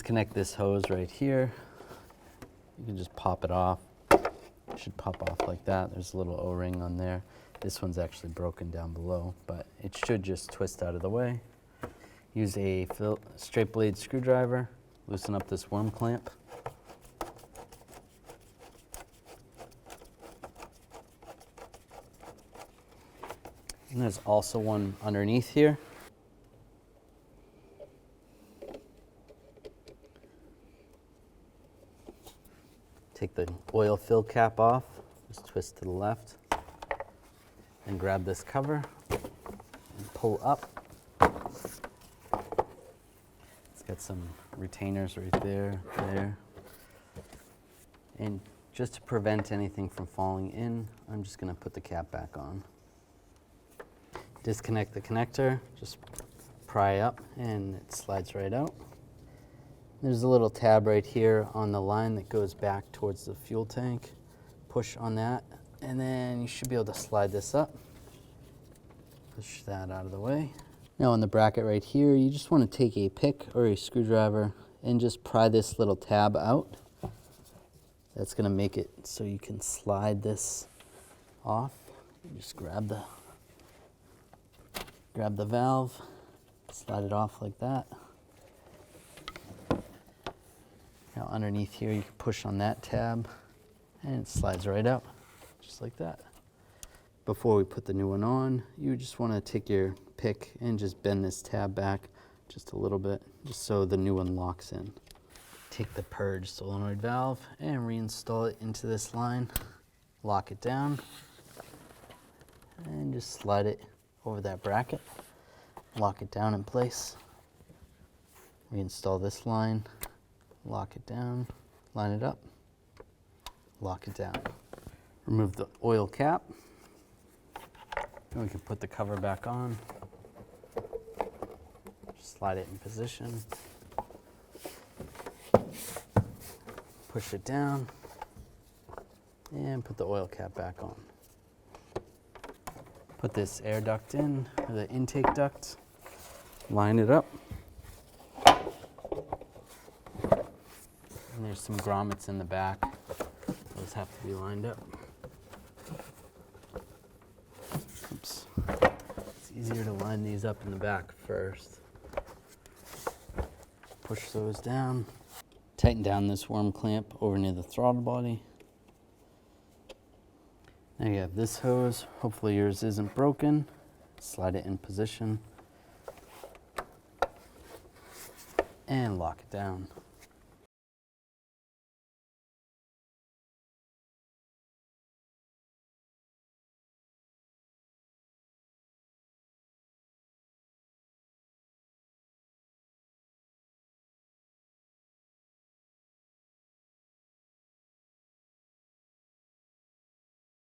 disconnect this hose right here. You can just pop it off. It should pop off like that. There's a little O-ring on there. This one's actually broken down below, but it should just twist out of the way. Use a straight blade screwdriver, loosen up this worm clamp. And there's also one underneath here. Take the oil fill cap off, just twist to the left, and grab this cover and pull up. It's got some retainers right there, there. And just to prevent anything from falling in, I'm just gonna put the cap back on. Disconnect the connector, just pry up and it slides right out. There's a little tab right here on the line that goes back towards the fuel tank. Push on that, and then you should be able to slide this up. Push that out of the way. Now on the bracket right here, you just want to take a pick or a screwdriver and just pry this little tab out. That's going to make it so you can slide this off. You just grab the valve, slide it off like that. Now underneath here, you can push on that tab and it slides right out, just like that. Before we put the new one on, you just want to take your pick and just bend this tab back just a little bit, just so the new one locks in. Take the purge solenoid valve and reinstall it into this line, lock it down, and just slide it over that bracket, lock it down in place, reinstall this line, lock it down, line it up, lock it down. Remove the oil cap, and we can put the cover back on. Just slide it in position, push it down, and put the oil cap back on. Put this air duct in, or the intake duct, line it up. And there's some grommets in the back. Those have to be lined up. Oops. It's easier to line these up in the back first. Push those down. Tighten down this worm clamp over near the throttle body. Now you have this hose. Hopefully yours isn't broken. Slide it in position. And lock it down.